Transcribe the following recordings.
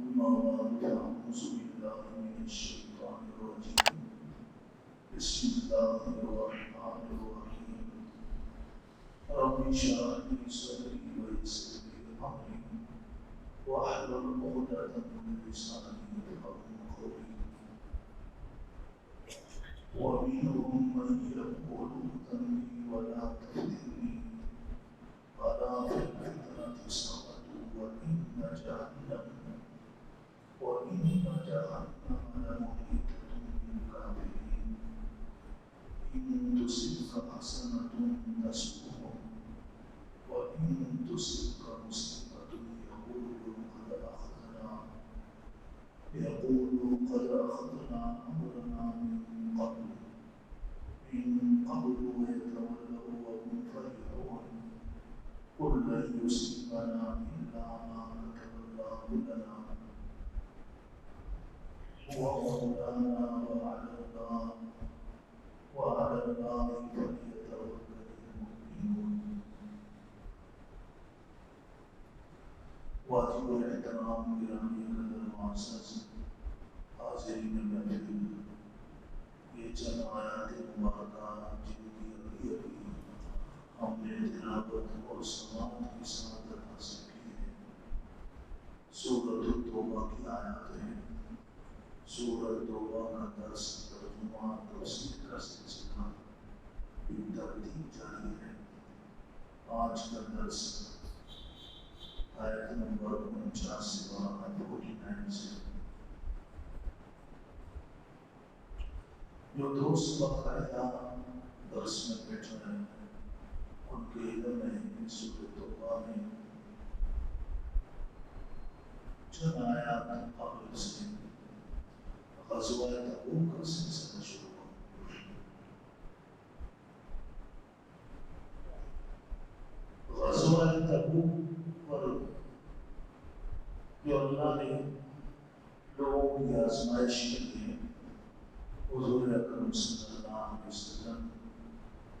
أما بعد فأعوذ بالله من الشيطان الرجيم بسم الله الرحمن الرحيم رب اشرح لي صدري ويسر لي أمري واحلل عقدة من لساني يفقهوا قولي ومنهم من يقول ذنبي ولا تفتني ألا في الفتنة سقطوا وإن جهنم لمحيطة بالكافرين إن تصبك حسنة تسؤهم وإن تصبك مصيبة يقولوا قد أخذنا أمرنا من قبل ويتولوا وهم فرحون قل لن يصيبنا إلا ما كتب الله لنا هو مولانا وعلى الله فليتوكل المؤمنون. واجب الاحترام گرامی قدر معزز حاضرین محفل، یہ چند آیات مبارکہ جن کی ابھی ہم نے تلاوت اور سماعت کی سعادت حاصل کی ہے، سورۃ التوبہ کی آیات ہیں۔ سورۃ توبہ کا درس، ترجمہ، تفسیر کا سلسلہ بالترتیب جاری ہے۔ آج کا درس آیت نمبر 49 سے 49 سے۔ جو دوست باقاعدہ درس میں بیٹھے ہیں ان کے علم میں سورۃ توبہ میں چند آیات قبل سے غزوہ تبوک کا سلسلہ شروع ہوا۔ غزوہ تبوک پر جو اللہ نے لوگوں کی آزمائش کے لیے حضور اکرم صلی اللہ علیہ وسلم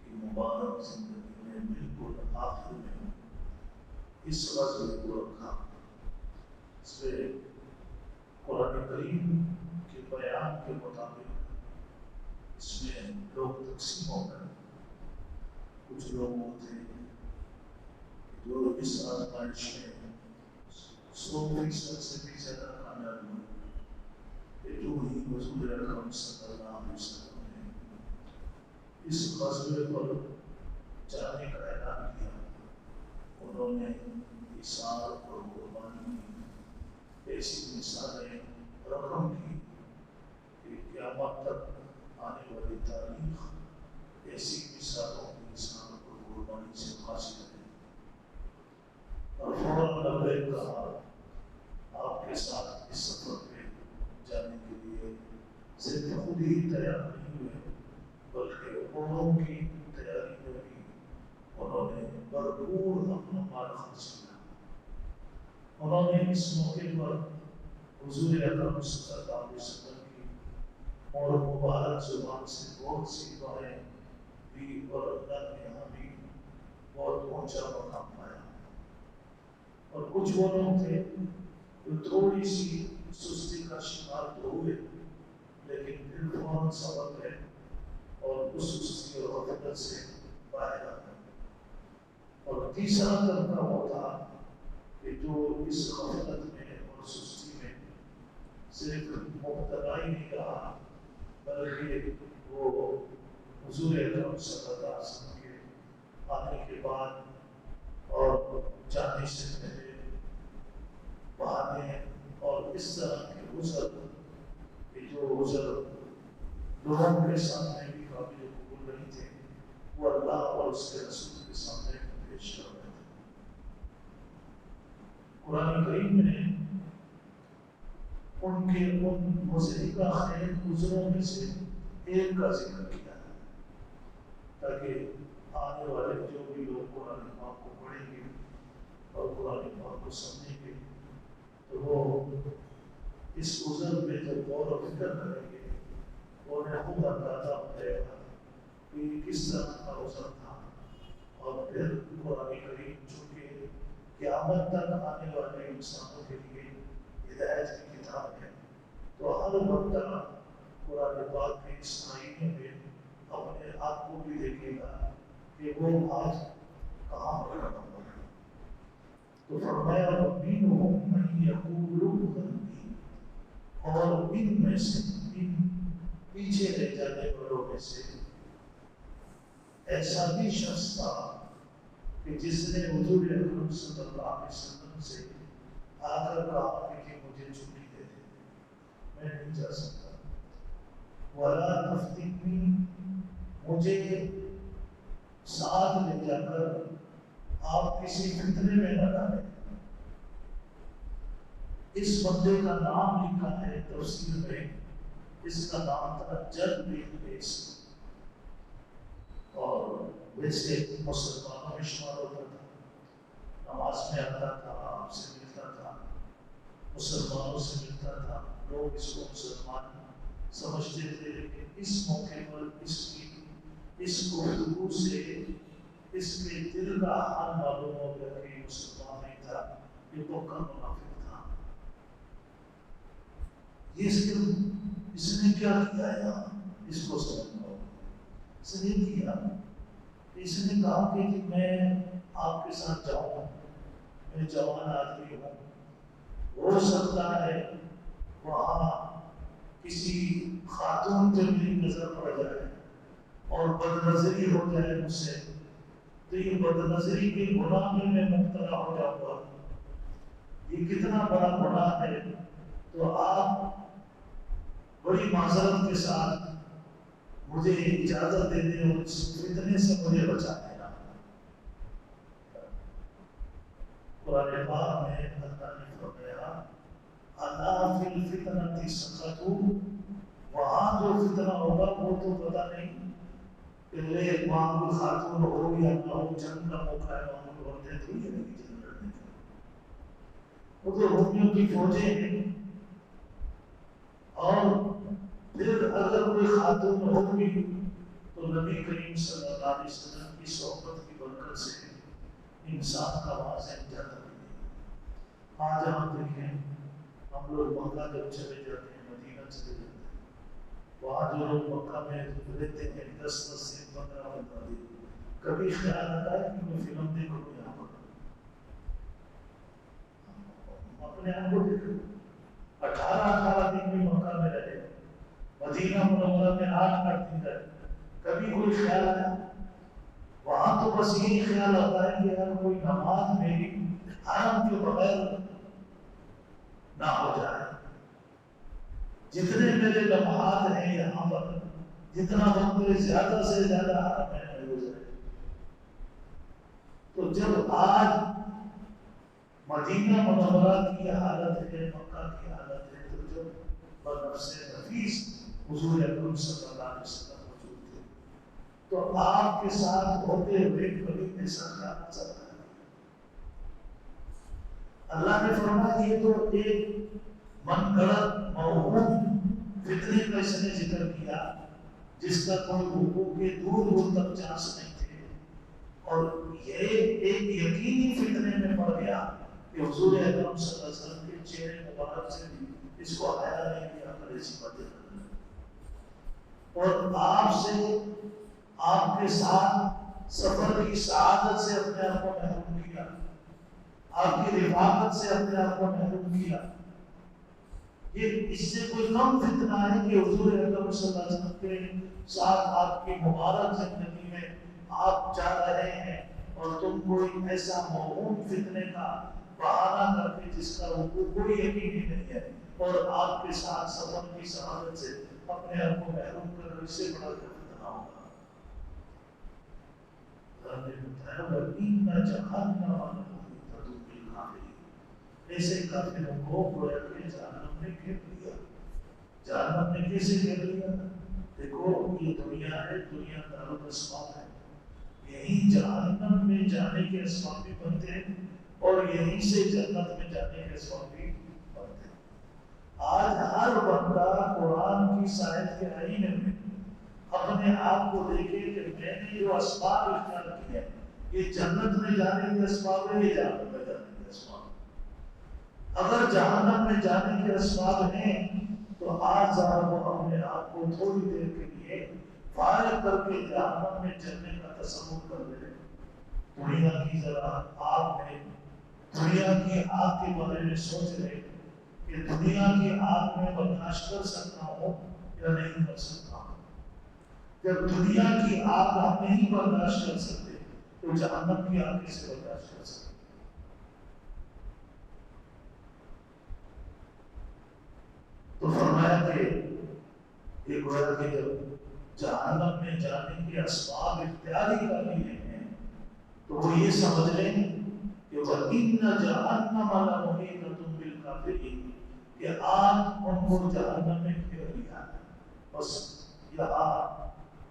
کی مبارک زندگی میں بالکل آخر میں اس غزوے کو رکھا، اس میں قرآن کریم کے بیان کے مطابق اس میں لوگ تقسیم ہو گئے۔ کچھ لوگ ہوتے جو اس آزمائش میں 100% سے بھی زیادہ کامیاب ہوئے، جو ہی حضور اکرم صلی اللہ علیہ وسلم نے اس غزوے پر جانے کا اعلان کیا، انہوں نے اثار اور قربانی کی ایسی مثالیں رقم کی کہ قیامت تک آنے والی تاریخ ایسی مثالوں کی اثار اور قربانی سے حاصل ہے۔ اور فوراً لبیک کہا، آپ کے ساتھ اس سفر پہ جانے کے لیے صرف خود ہی تیار نہیں ہوئے بلکہ اوروں کی تیاری میں بھی انہوں نے بھرپور اپنا مال خرچ کیا۔ انہوں نے اس موقع پر حضور اکرم صلی اللہ علیہ وسلم کی اور مبارک زبان سے بہت سی دعائیں دی اور اللہ نے یہاں بھی بہت اونچا مقام پایا۔ اور کچھ وہ لوگ تھے جو تھوڑی سی سستی کا شکار تو ہوئے لیکن پھر فوراً صبر گئے اور اس سستی اور غفلت سے باہر آ گئے۔ اور تیسرا طبقہ وہ تھا کہ جو اس غفلت میں اور سستی میں صرف مبتلا ہی نہیں رہا بلکہ وہ حضور اکرم صلی اللہ علیہ وسلم کے آنے کے بعد اور جانے سے پہلے بہانے اور اس طرح کے عذر کہ جو عذر لوگوں کے سامنے بھی قابل قبول نہیں تھے، وہ اللہ اور اس کے رسول کے سامنے پیش کر رہے تھے۔ قرآن کریم نے ان کے ان مضحکہ خیر عذروں میں سے ایک کا ذکر کیا ہے تاکہ آنے والے جو بھی لوگ قرآن پاک کو پڑھیں گے اور قرآن پاک کو سمجھیں گے تو وہ اس عذر میں جب غور و فکر کریں گے انہیں خود اندازہ ہو جائے گا کہ کس طرح کا عذر تھا۔ اور پھر قرآن کریم چونکہ قیامت تک آنے والے انسانوں کے لیے ہدایت کی کتاب ہے، تو ہر بندہ قرآن پاک کے اس آئینے میں اپنے آپ کو بھی دیکھے گا کہ وہ آج کہاں پر رہا ہوا ہے۔ تو فرمایا وَمِنْهُمْ مَنْ يَقُولُ رَبِّي، اور ان میں سے ان پیچھے رہ جانے والوں میں سے ایسا بھی شخص تھا کہ جس نے حضور اکرم صلی اللہ علیہ وسلم سے آ کر کہا کہ مجھے چھٹی دے دے، میں نہیں جا سکتا، وَلَا تَفْتِنِّي، مجھے ساتھ لے جا کر آپ کسی فتنے میں نہ ڈالیں۔ اس بندے کا نام لکھا ہے تفسیر میں، اس کا نام تھا جد بن قیس، اور ویسے مسلمانوں میں شمار ہوتا تھا، نماز میں آتا تھا، آپ سے ملتا تھا، مسلمانوں سے ملتا تھا، لوگ اس کو مسلمان سمجھتے تھے، لیکن اس موقع پر اس گفتگو سے اس کے دل کا حال معلوم ہو گیا کہ مسلمان نہیں تھا، یہ پکا منافق تھا۔ اس نے کیا کیا یہاں، اس کو سمجھنا ہوگا۔ اس نے کیا، اس نے کہا کہ میں آپ کے ساتھ جاؤں، میں جوان آدمی ہوں، ہو سکتا ہے وہاں کسی خاتون پہ میری نظر پڑ جائے اور بد نظری ہو جائے مجھ سے، تو یہ بد نظری کے گناہ میں مبتلا ہو جاؤں گا، یہ کتنا بڑا گناہ ہے، تو آپ بڑی معذرت کے ساتھ مجھے اجازت دے دیں اور اس فتنے سے مجھے بچا دینا۔ قرآن پاک میں اللہ نے فرمایا الا فی الفتنۃ سقطوا، وہاں جو فتنہ ہوگا وہ تو پتہ نہیں، پہلے وہاں کوئی خاتون ہو یا نہ ہو، جنگ کا موقع ہے، وہاں کوئی عورتیں تھوڑی ہے جنگ لڑنے کے، وہ تو رومیوں کی فوجیں ہیں، اور پھر اگر کوئی خاتون ہوگی تو نبی کریم صلی اللہ علیہ وسلم کی صحبت کی برکت سے انسان کا واضح جاتا ہے۔ آج ہم دیکھیں، ہم لوگ مکہ جب چلے جاتے ہیں، مدینہ چلے جاتے ہیں، وہاں جو لوگ مکہ میں رہتے ہیں 10 سے 15 دن، کبھی خیال آتا ہے کہ میں فلم دیکھوں یہاں پر، اپنے آپ کو دیکھو، 18 دن بھی مکہ میں رہے، مدینہ منورہ میں 8 دن رہے، کبھی کوئی خیال آیا؟ وہاں تو بس یہی خیال آتا ہے کہ اگر کوئی نماز میری حرم کے بغیر نہ ہو جائے، جتنے میرے لمحات ہیں یہاں پر، جتنا وقت زیادہ سے زیادہ حرم میں ہو جائے۔ تو جب آج مدینہ منورہ کی حالت ہے، مکہ کی حالت ہے، تو جب بنفس نفیس حضور اکرم صلی اللہ علیہ وسلم موجود تھے، تو آپ کے ساتھ ہوتے ہوئے کبھی ایسا خیال آ سکتا ہے؟ اللہ نے فرمایا یہ تو ایک من گڑت موہوم فتنے کا اس نے ذکر کیا جس کا کوئی حقوق کے دور دور تک چانس نہیں تھے، اور یہ ایک یقینی فتنے میں پڑ گیا کہ حضور اکرم صلی اللہ علیہ وسلم کے چہرے مبارک سے بھی اس کو حیا نہیں کیا کر ایسی باتیں کرنا، اور آپ سے، آپ کے ساتھ سفر کی سعادت سے اپنے آپ کو محروم کیا، آپ کی رفاقت سے اپنے آپ کو محروم کیا۔ یہ اس سے کوئی کم فتنہ ہے کہ حضور اکرم صلی اللہ علیہ وسلم کے ساتھ آپ کی مبارک زندگی میں آپ جا رہے ہیں اور تم کوئی ایسا موہوم فتنے کا بہانہ کر کے جس کا کوئی یقین ہی نہیں ہے، اور آپ کے ساتھ سفر کی سعادت سے اپنے آپ کو محروم کر، اس سے بڑا فتنہ ہوگا۔ اللہ نے بتایا وَإِنَّ جَهَنَّمَ لَمُحِيطَةٌ بِالْكَافِرِينَ، ایسے کافروں کو گویا کہ جہنم نے گھیر لیا۔ جہنم نے کیسے گھیر لیا؟ دیکھو یہ دنیا ہے، دنیا دارالاسباب ہے، یہیں جہنم میں جانے کے اسباب بھی بنتے ہیں اور یہیں سے جنت میں جانے کے اسباب بھی بنتے ہیں۔ آج ہر بندہ قرآن کی سائد کے آئینے میں اپنے آپ کو دیکھے کہ میں نے جو اسباب اختیار کیے یہ جنت میں جانے کے اسباب ہے، یہ جہنم میں جانے کے اسباب۔ اگر جہنم میں جانے کے اسباب ہیں تو آج ذرا وہ اپنے آپ کو تھوڑی دیر کے لیے فارغ کر کے جہنم میں چلنے کا تصور کر لے. دنیا کی ذرا آگ میں، دنیا کی آگ کے بارے میں سوچ رہے کہ دنیا کی آگ میں برداشت کر سکتا ہوں یا نہیں کر سکتا ہوں. جب دنیا کی آگ ہم نہیں برداشت کر سکتے تو جہنم کی آگ کیسے برداشت کر سکتے؟ تو فرمایا کہ یہ گویا کہ جب جہنم میں جانے کے اسباب اختیاری کر لیے ہیں تو وہ یہ سمجھ لیں کہ وَإِنَّ جَهَنَّمَ لَمُحِيطَةٌ بِالْكَافِرِينَ کہ آج ان کو جہنم میں گھیر لیا ہے. بس یہاں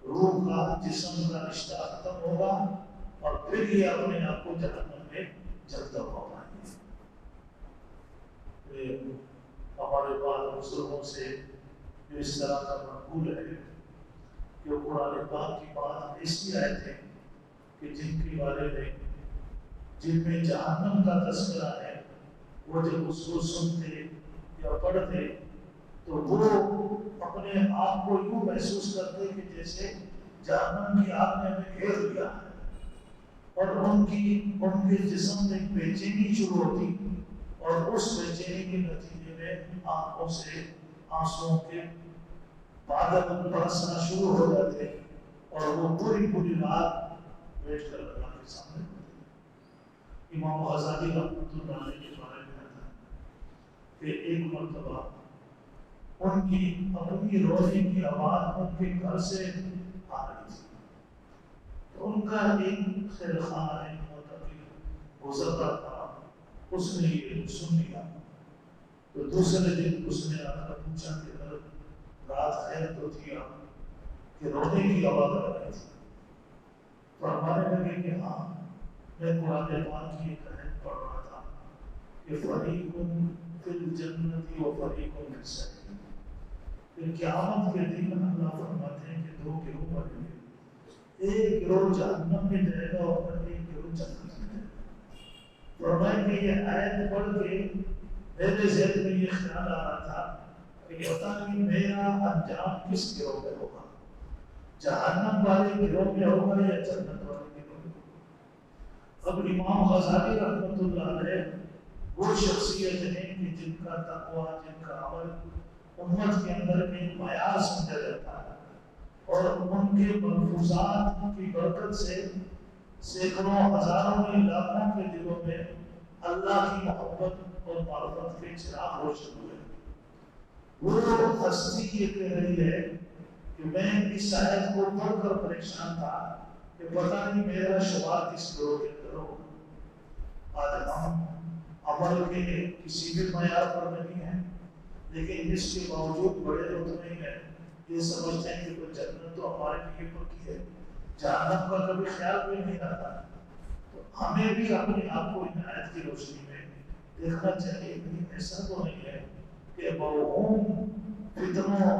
روح کا جسم کا رشتہ ختم ہوگا اور پھر یہ اپنے آپ کو جہنم میں جلتا ہوا پائیں گے. ہمارے بعض بزرگوں سے جو اس طرح کا منقول ہے کہ قرآن پاک کی بات ایسی آیت ہے کہ جن کے بارے میں جن میں جہنم کا تذکرہ ہے وہ جب اس کو سنتے یا پڑھتے تو وہ اپنے آپ کو یوں محسوس کرتے کہ جیسے جہنم کی آگ نے ہمیں گھیر لیا ہے، اور ان کے جسم میں بے چینی شروع ہوتی اور اس بے چینی کے نتیجے میں آنکھوں سے آنسوؤں کے بادل برسنا شروع ہو جاتے اور وہ پوری پوری رات بیٹھ کر اللہ کے سامنے ہوتے. امام غزالی رحمۃ اللہ علیہ کے بارے میں آتا ہے کہ ایک مرتبہ ان کی اپنی رونے کی آواز ان کے گھر سے آ رہی تھی. تو ان کا ایک خیرخواہ ہے گزر رہا تھا، اس نے یہ سن لیا. تو دوسرے دن اس نے آ کر پوچھا کہ رات خیر تو تھی آپ کہ رونے کی آواز آ رہی تھی. فرمانے لگے کہ ہاں میں قرآن پاک کی ایک آیت پڑھ رہا تھا کہ فریقٌ فی الجنۃ و فریقٌ فی السعیر. کہ قیامت کے دن اللہ فرماتے ہیں کہ دو گروہ بنیں گے، ایک گروہ جہنم میں جائے گا اور ایک گروہ جنت میں جائے گا. فرمایا کہ یہ آیت پڑھ کے میرے ذہن میں یہ خیال آ رہا تھا کہ پتہ نہیں میرا انجام کس گروہ میں ہوگا، جہنم والے گروہ میں ہوگا یا جنت والے گروہ میں ہوگا. اب امام غزالی رحمۃ اللہ علیہ وہ شخصیت ہیں کہ جن کا تقویٰ، جن کا عمل امت کے اندر ایک معیار سمجھا جاتا ہے، اور ان کے ملفوظات کی برکت سے سینکڑوں ہزاروں لاکھوں کے دلوں میں اللہ کی محبت اور معرفت کے چراغ روشن ہوئے. وہ ہستی یہ کہہ رہی ہے کہ میں اس آیت کو پڑھ کر پریشان تھا کہ پتہ نہیں میرا شمار کس گروہ کے اندر ہوگا. آج ہم عمل کے کسی بھی معیار پر نہیں ہیں، لیکن اس کے باوجود بڑے رتبے میں یہ سمجھتے ہیں کہ جنت تو ہمارے لیے پکی ہے، جہنم کا کبھی خیال بھی نہیں آتا. تو ہمیں بھی اپنے آپ کو ان آیت کی روشنی میں دیکھنا چاہیے کہ ایسا تو نہیں ہے کہ موہوم فتنوں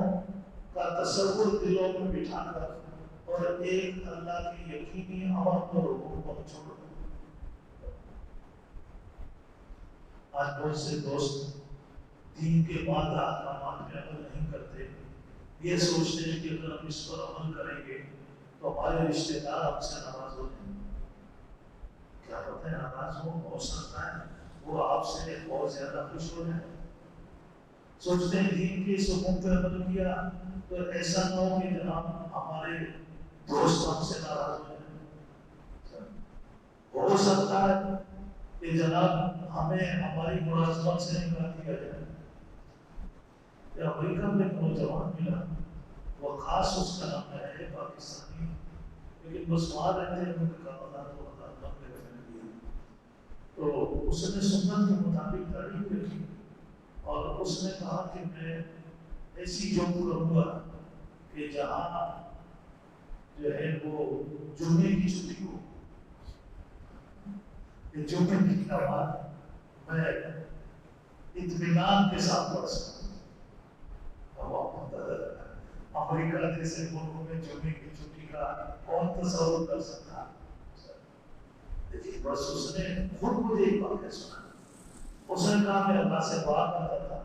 کا تصور دلوں میں بٹھا کر اور ایک اللہ کی یقینی عمل پر لوگوں کو چھوڑ دیں. آج بہت سے دوست دین کے بعد احکامات میں عمل نہیں کرتے، یہ سوچتے ہیں کہ اگر ہم اس پر عمل کریں گے تو ہمارے رشتے دار ہم سے ناراض ہو جائیں گے. کیا پتہ ہے ناراض ہو سکتا ہے وہ آپ سے بہت زیادہ خوش ہو جائے. سوچتے ہیں دین کے اس حکم پہ عمل کیا تو ایسا نہ ہو کہ جناب ہمارے دوست ہم سے ناراض ہو جائیں. ہو سکتا ہے کہ جناب ہمیں ہماری ملازمت سے نکال دیا جائے. امریکہ میں ایک نوجوان ملا، وہ خاص اس کا نام ہے پاکستانی، لیکن بس وہاں رہتے ہیں ان کا تو اس نے سنت کے مطابق داڑھی بھی رکھی اور اس نے کہا کہ میں ایسی جاب کروں گا کہ جہاں جو ہے وہ جمعے کی چھٹی ہو، کہ جمعے کی نماز میں اطمینان کے ساتھ پڑھ سکوں. امریکہ جیسے ملکوں میں جمعے کی چھٹی کا کون تصور کر سکتا؟ بس اس نے خود مجھے ایک واقعہ سنا اس نے کہا میں اللہ سے دعا کرتا تھا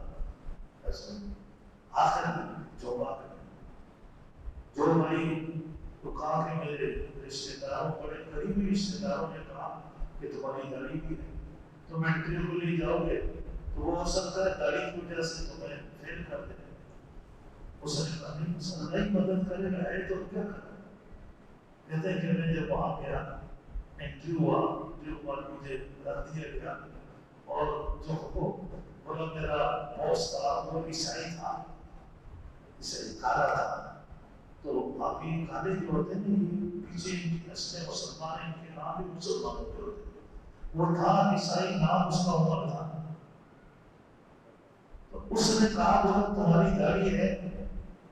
آخر میں جو بات جو بھائی تو کہا کہ میرے رشتے داروں بڑے قریبی رشتے داروں نے کہا کہ تمہاری داڑھی بھی ہے تم انٹرویو کو لے جاؤ گے تو وہ ہو سکتا ہے داڑھی کی وجہ سے تمہیں فیل کر دیں. اس نے کہا نہیں اللہ ہی مدد کرے گا ہے تو کیا کریں. کہتے ہیں کہ میں جب وہاں گیا انٹرویو ہوا انٹرویو پر مجھے رکھ دیا گیا اور جو بولا میرا باس تھا وہ عیسائی تھا عیسائی کالا تھا تو ابھی کالے جو ہوتے ہیں پیچھے ان کی نسلیں مسلمان ان کے نام بھی مسلمانوں کے ہوتے ہیں وہ تھا عیسائی نام اس کا عمر تھا. تو اس نے کہا بہت تمہاری داڑھی ہے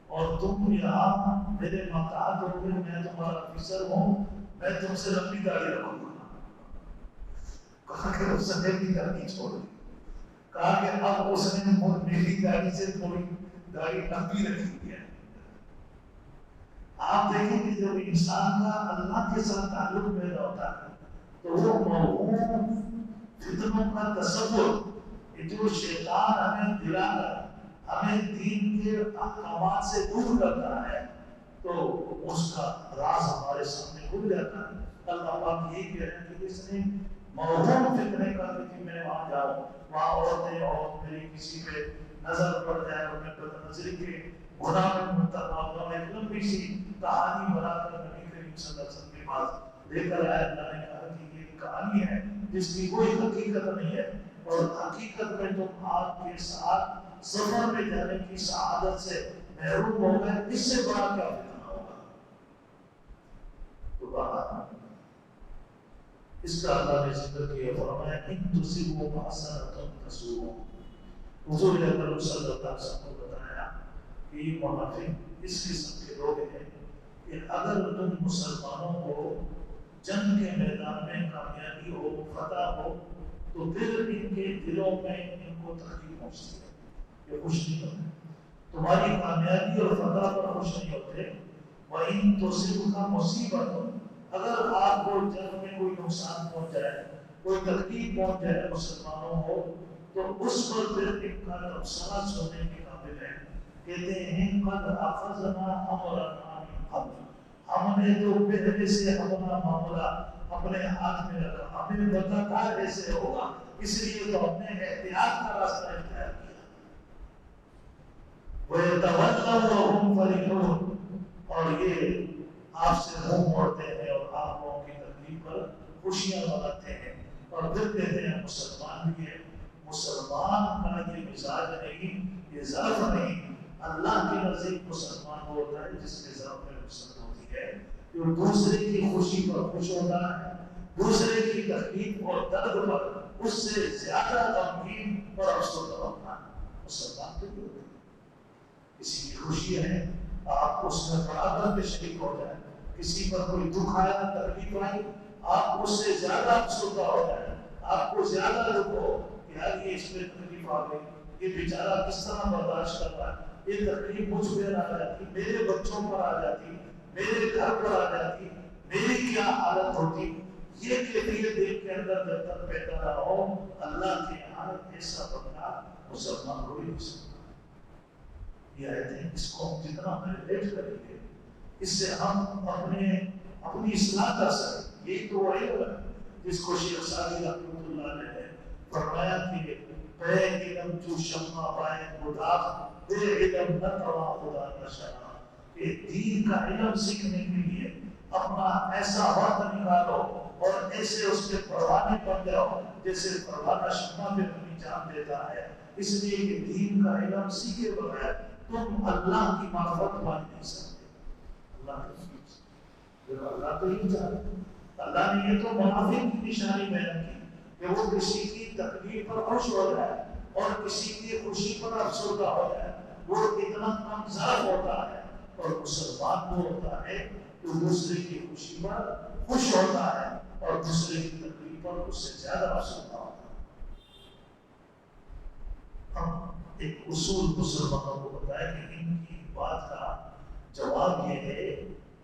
اور تم یہاں میرے محتاط ہو گئے میں تمہارا افسر ہوں میں تم سے لمبی داڑھی رکھوں گا. کہا کہ اس نے بھی داڑھی چھوڑ دی. کہا کہ اب اس نے میری داڑھی سے تھوڑی داڑھی لمبی رکھی ہے. آپ دیکھیں کہ جب انسان کا اللہ کے ساتھ تعلق پیدا ہوتا ہے تو وہ موہوم فتنوں کا تصور جو شیطان ہمیں دلا کر ہمیں دین کے احکامات سے دور کرتا ہے تو اس کا راز ہمارے سامنے کھل جاتا ہے. اللہ پاک یہی کہہ رہے ہیں کہ اس نے موہوم فتنے کا کہ میں وہاں جاؤں وہاں عورتیں اور میری کسی پہ نظر پڑ جائے اور میں بد نظری کے گناہ میں مبتلا ہوں. ایک لمبی سی کہانی بنا کر نبی کریم صلی اللہ علیہ وسلم کے پاس لے کر آیا. اللہ نے کہا کہ یہ کہانی ہے جس کی کوئی حقیقت نہیں ہے اور حقیقت میں تم آپ کے ساتھ سفر میں جانے کی سعادت سے محروم ہو گئے. اس سے بڑا کیا فتنہ ہوگا. تو کہا اس کا اللہ نے ذکر کیا فرمایا ان تصیبوا حسنۃ تسؤہم. حضور اکرم صلی اللہ علیہ وسلم کو بتایا کہ یہ منافق اس قسم کے لوگ ہیں کہ اگر تم مسلمانوں کو جنگ کے میدان میں کامیابی ہو فتح ہو تو پھر ان کے دلوں میں ان کو تکلیف پہنچتی ہے یہ خوش نہیں ہوتے. تمہاری کامیابی اور فتح پر خوش نہیں ہوتے. وَإِن تُصِبْكَ مُصِيبَةٌ اگر آپ کو جنگ میں کوئی نقصان پہنچ جائے کوئی تکلیف پہنچ جائے مسلمانوں کو تو اس پر پھر ان کا تبصرہ سننے کے قابل ہے. کہتے ہیں قد اخذنا امرنا من قبل ہم نے تو پہلے سے اپنا معاملہ اپنے ہاتھ میں رکھا ہمیں پتا تھا ایسے ہوگا اس لیے تو ہم نے احتیاط کا راستہ اختیار کیا. وَيَتَوَلَّوْا وَهُمْ فَرِحُونَ اور یہ آپ سے منہ موڑتے ہیں اور آپ لوگوں کی تکلیف پر خوشیاں مناتے ہیں اور پھر کہتے ہیں مسلمان بھی ہے. مسلمان کا یہ مزاج نہیں یہ ضرف نہیں. اللہ کے نزدیک مسلمان وہ ہوتا ہے جس کے ضرف میں نقصان ہوتی ہے جو دوسرے کی خوشی پر خوش ہوتا ہے دوسرے کی تکلیف اور درد پر اس سے زیادہ غمگین اور افسردہ ہوتا ہے. مسلمان تو یہ ہوتا ہے کسی کی خوشی ہے آپ اس میں برابر میں شریک ہو جائیں. کسی پر کوئی دکھ آیا تکلیف آئی آپ اس سے زیادہ افسردہ ہو جائیں. آپ کو زیادہ دکھ ہو کہ یار یہ اس میں تکلیف آ گئی یہ بیچارہ کس طرح برداشت کر رہا ہے یہ تکلیف مجھ پہ آ جاتی میرے بچوں پر آ جاتی میرے گھر پر آ جاتی میری کیا حالت ہوتی. یہ کیفیت دیکھ کے اندر جب تک پیدا نہ ہو اللہ کے یہاں ایسا بندہ مسلمان ہو ہی نہیں سکتا. یہ آیتیں اس کو ہم جتنا ریلیٹ کریں گے اس سے ہم اپنی اصلاح کر سکیں. یہی تو وہ علم ہے جس کو شیخ سعدی رحمۃ اللہ علیہ نے فرمایا کہ بے علم جو شمع پائے گداخ بے علم نہ توا خدا نشنا. کہ دین کا علم سیکھنے کے لیے اپنا ایسا وقت نکالو اور ایسے اس کے پروانے بن جاؤ جیسے پروانہ شمع پہ اپنی جان دیتا ہے. اس لیے کہ دین کا علم سیکھے بغیر تم اللہ کی معرفت پا نہیں سکتے. اللہ تو ہی چاہتے اللہ نے یہ تو منافق کی نشانی بیان کی کہ وہ کسی کی تکلیف پر خوش ہو جائے اور کسی کی خوشی پر افسردہ ہو جائے. وہ اتنا کم ظرف ہوتا ہے اور مسلمان وہ ہوتا ہے جو دوسرے کی خوشی پر خوش ہوتا ہے اور دوسرے کی تکلیف پر اس سے زیادہ افسردہ ہوتا ہے. ہم ایک اصول مسلمانوں کو بتایا کہ ان کی بات کا جواب یہ ہے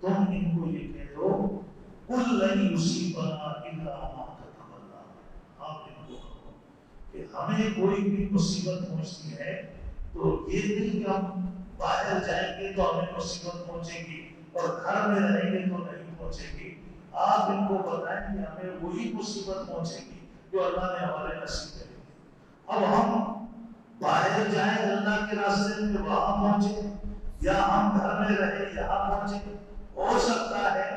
تم ان کو یہ کہہ دو قل لن یصیبنا الا ما کتب اللہ. آپ ان کو کہو کہ ہمیں کوئی بھی مصیبت پہنچتی ہے تو یہ نہیں کہ ہم باہر جائیں گے تو ہمیں مصیبت پہنچے گی اور گھر میں رہیں گے تو نہیں پہنچے گی. آپ ان کو بتائیں کہ ہمیں وہی مصیبت پہنچے گی جو اللہ نے ہمارے نصیب میں. اب ہم باہر جائیں اللہ کے راستے میں وہاں پہنچے یا ہم گھر میں رہے یہاں پہنچے. ہو سکتا ہے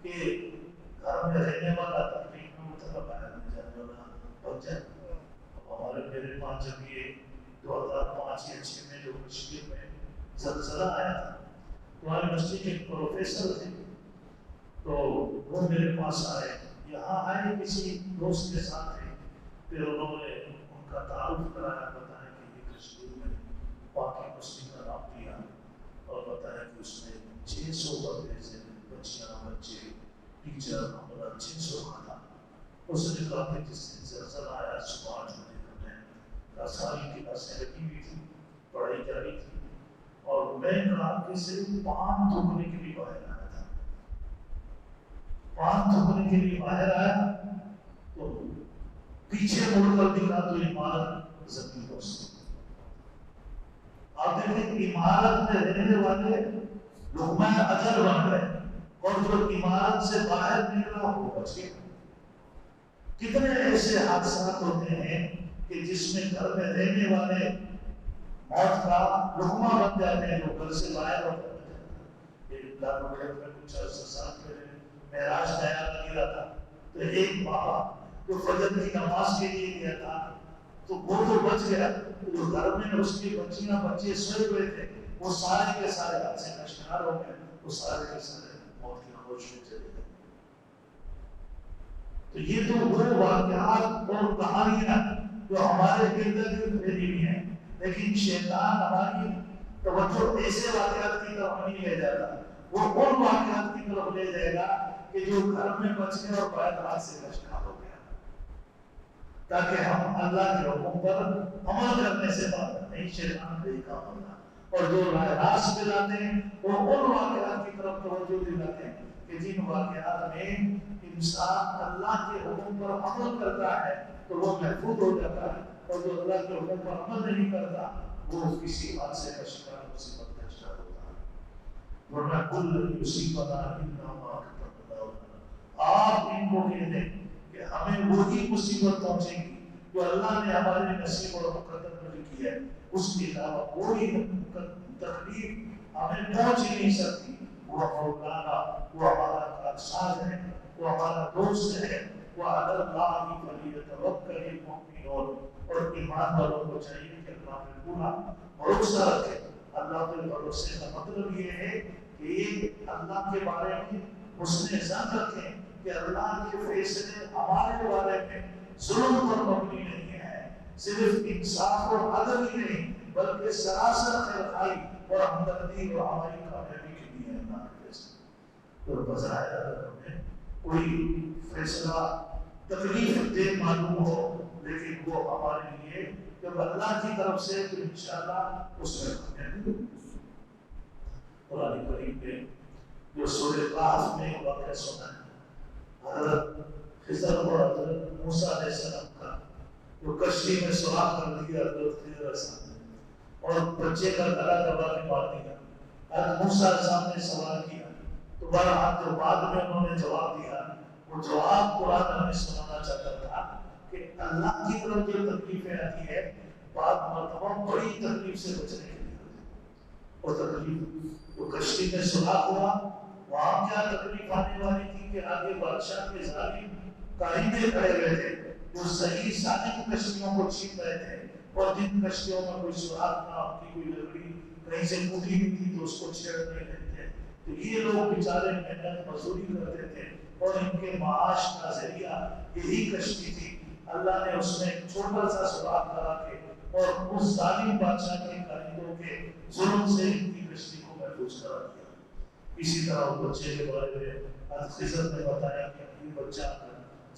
کہ گھر میں رہنے والا تکلیف میں مطلب باہر میں جانے والا پہنچ جائے. ہمارے میرے پاس جب یہ 2005 یا 6 میں جو کشمیر میں زلزلہ آیا تھا ہماری مسجد کے ایک پروفیسر تھے تو وہ میرے پاس آئے. یہاں آئے کسی دوست کے ساتھ تھے. پھر انہوں نے ان کا تعارف کرایا, بتایا کہ یہ کشمیر میں واقعی مسجد کا نام دیا اور بتایا کہ اس میں 600 بندے سے بچیاں بچے ٹیچر ہمارا 600 کا تھا. اس نے کہا کہ جس دن زلزلہ آیا صبح 8 بجے کا ساری کلاسیں لگی ہوئی تھی, پڑھائی جاری تھی اور میں کہا کہ صرف پان تھوکنے کے لیے باہر آیا تھا. پان تھوکنے کے لیے باہر آیا تو پیچھے مڑ کر دکھا تو عمارت زمین پہنچتی. آپ دیکھیں عمارت میں رہنے والے لقمہ اجر بن گئے اور جو عمارت سے باہر نکلا وہ بچ گیا. کتنے ایسے حادثات ہوتے ہیں کہ جس میں گھر میں رہنے والے موت کا لقمہ بن جاتے ہیں جو گھر سے باہر ہوتے ہیں. ایک دارو خیر میں کچھ عرصہ ساتھ میں معراج نیا لگی رہا تھا تو ایک بابا جو فجر کی نماز کے لیے گیا تھا تو وہ تو بچ گیا, جو گھر میں اس کی بچیاں بچے سوئے ہوئے تھے وہ سارے کے سارے حادثے کا شکار ہو گئے, وہ سارے کے سارے موت کی خاموش میں چلے گئے. تو یہ تو وہ واقعات اور کہانیاں جو ہمارے ارد گرد پھیلی ہوئی ہیں, لیکن شیطان ہماری توجہ ایسے واقعات کی طرف نہیں لے جاتا. وہ ان واقعات کی طرف لے جائے گا کہ جو گھر میں بچ گئے اور باہر حادثے کا شکار ہو گیا, تاکہ ہم اللہ کے حکم پر عمل کرنے سے بات نہیں. شیطان کا ایک کام ہوتا اور جو راست پہ لاتے ہیں وہ ان واقعات کی طرف توجہ دلاتے ہیں کہ جن واقعات میں انسان اللہ کے حکم پر عمل کرتا ہے تو وہ محفوظ ہو جاتا ہے, اور جو اللہ کے حکم پر عمل نہیں کرتا وہ کسی حادثے کا شکار, مصیبت کا شکار ہوتا ہے. ورنہ کل مصیبت الا ما كتب الله لنا. آپ ان کو کہہ دیں کہ ہمیں وہی مصیبت پہنچے گی جو اللہ نے ہمارے نصیب اور مقدر میں لکھی ہے, اس کے علاوہ کوئی تکلیف ہمیں پہنچ ہی نہیں سکتی. وہ مولانا, وہ ہمارا کارساز ہے, وہ ہمارا دوست ہے. وہ اللہ فلیتوکل المؤمنون, اور ایمان والوں کو چاہیے کہ اللہ پہ پورا بھروسہ رکھے. اللہ پہ بھروسے کا مطلب یہ ہے کہ یہ اللہ کے بارے میں حسن ظن رکھیں کہ اللہ کے فیصلے ہمارے بارے میں ظلم پر مبنی نہیں ہے, صرف انصاف اور عدل ہی نہیں بلکہ سراسر خیرخواہی اور ہمدردی اور ہماری کامیابی کے لیے اللہ کے فیصلے. اور بظاہر اگر ہمیں کوئی فیصلہ تکلیف دہ معلوم ہو لیکن وہ ہمارے لیے جب اللہ کی طرف سے تو انشاءاللہ اس میں کامیابی ہوگی. قرآن کریم میں جو سورہ کہف میں واقعہ سنا ہے حضرت خضر اور حضرت موسیٰ علیہ السلام کا, جو کشتی میں سوراخ کر دیا حضرت خضر علیہ السلام نے اور بچے کا گلا دبا کے مار دیا. حضرت موسیٰ علیہ السلام نے سوال کیا تو بہرحال جو بعد میں انہوں نے جواب دیا وہ جواب قرآن ہمیں سنانا چاہتا تھا کہ اللہ کی طرف جو تکلیفیں آتی ہے بعد مرتبہ بڑی تکلیف سے بچنے کے لیے ہوتی ہے. اور تکلیف جو کشتی میں سوراخ ہوا وہاں کیا تکلیف آنے والی تھی کہ آگے بادشاہ کے ظالم کائندے کھڑے ہوئے تھے جو صحیح سالم کشتیوں کو چھین رہے تھے, اور جن کشتیوں میں کوئی سوراخ نہ, ان کی کوئی لکڑی کہیں سے ٹوٹی ہوئی تھی تو اس کو چھیڑ نہیں رہے تھے. تو یہ لوگ بیچارے محنت مزدوری کرتے تھے اور ان کے معاش کا ذریعہ یہی کشتی تھی. اللہ نے اس میں ایک چھوٹا سا سوراخ کرا کے اور اس ظالم بادشاہ کے کائندوں کے ظلم سے ان کی کشتی کو محفوظ کرا دیا. اسی طرح اس بچے کے بارے میں خضر نے بتایا کہ یہ بچہ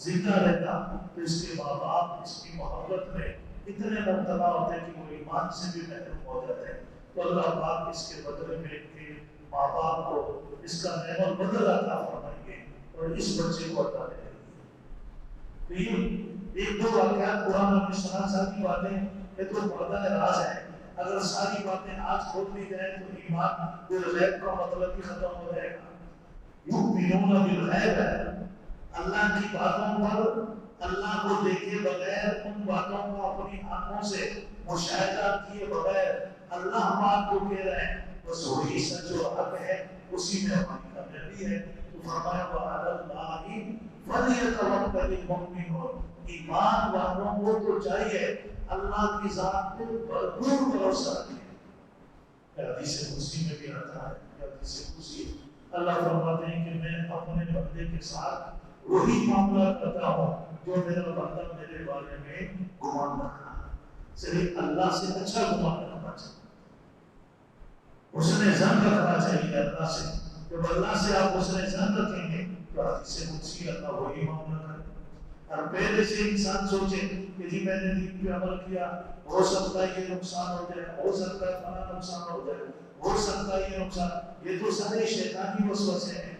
زندہ رہتا تو اس کے ماں باپ اس کی محبت میں اتنے مبتلا ہوتے کہ وہ ایمان سے بھی محروم ہو جاتے ہیں. تو اللہ پاک اس کے بدلے میں ان کے ماں باپ کو اس کا نعمت بدل عطا فرمائیں گے اور اس بچے کو عطا دیں گے. تو یہ ایک دو واقعات قرآن میں سنا، ساری باتیں یہ تو پردہ راز ہے، اگر ساری باتیں آج کھول دی جائیں تو ایمان بالغیب کا مطلب ہی ختم ہو جائے گا۔ یؤمنون بالغیب ہے، اللہ کی باتوں پر اللہ کو دیکھے بغیر، ان باتوں کو اپنی آنکھوں سے مشاہدہ کیے بغیر اللہ پاک کو کہہ رہے ہیں بس وہی سچ و حق ہے، اسی میں ہماری کامیابی ہے۔ تو فرمایا وعلی اللہ فلیتوکل المؤمنون، ایمان والوں کو تو چاہیے اللہ کی ذات پر بھرپور بھروسہ رکھیں۔ حدیث قدسی میں بھی آتا ہے، حدیث قدسی اللہ فرماتے ہیں کہ میں اپنے بندے کے ساتھ وہی معاملہ کرتا ہوں جو میرا بندہ میرے بارے میں گمان رکھنا ہے۔ صرف اللہ سے اچھا گمان رکھنا چاہیے، اس نے ظن رکھنا چاہیے اللہ سے۔ جب اللہ سے آپ اس نے ظن رکھیں گے تو حدیث قدسی اللہ وہی معاملہ کرے۔ اور پہلے سے انسان سوچے کہ جی میں نے دین پہ عمل کیا، ہو سکتا ہے یہ نقصان ہو جائے، ہو سکتا ہے فلاں نقصان ہو جائے، ہو سکتا ہے یہ نقصان، یہ تو سارے شیطانی وسوسے ہیں۔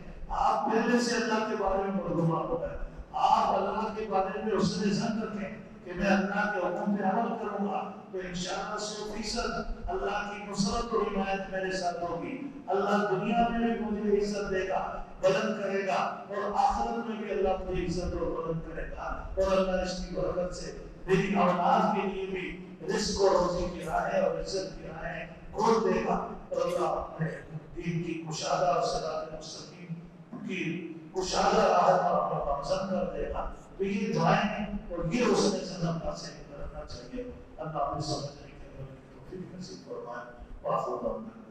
آپ پہلے سے اللہ کے بارے میں بدگمان ہو گئے، آپ اللہ کے بارے میں اس نے ظن رکھیں کہ میں اللہ کے حکم پہ عمل کروں گا تو انشاءاللہ 100% اللہ کی نصرت و حمایت میرے ساتھ ہوگی۔ اللہ دنیا میں بھی مجھے عزت دے گا، بلند کرے گا، اور آخرت میں بھی اللہ مجھے عزت اور بلند کرے گا، اور اللہ اس کی برکت سے میری اولاد کے لیے بھی رزق و روزی کی راہیں اور عزت کی راہیں کھول دے گا، اور اللہ اپنے دین کی کشادہ اور صراط مستقیم کی کشادہ راہ پر ہمیں گامزن کر دے گا۔ تو یہ دعائیں ہیں اور یہ اس نے سنم سے کرنا چاہیے۔ اللہ ہمیں سمجھنے کے توفیق نصیب فرمائے۔ وآخر دعوانا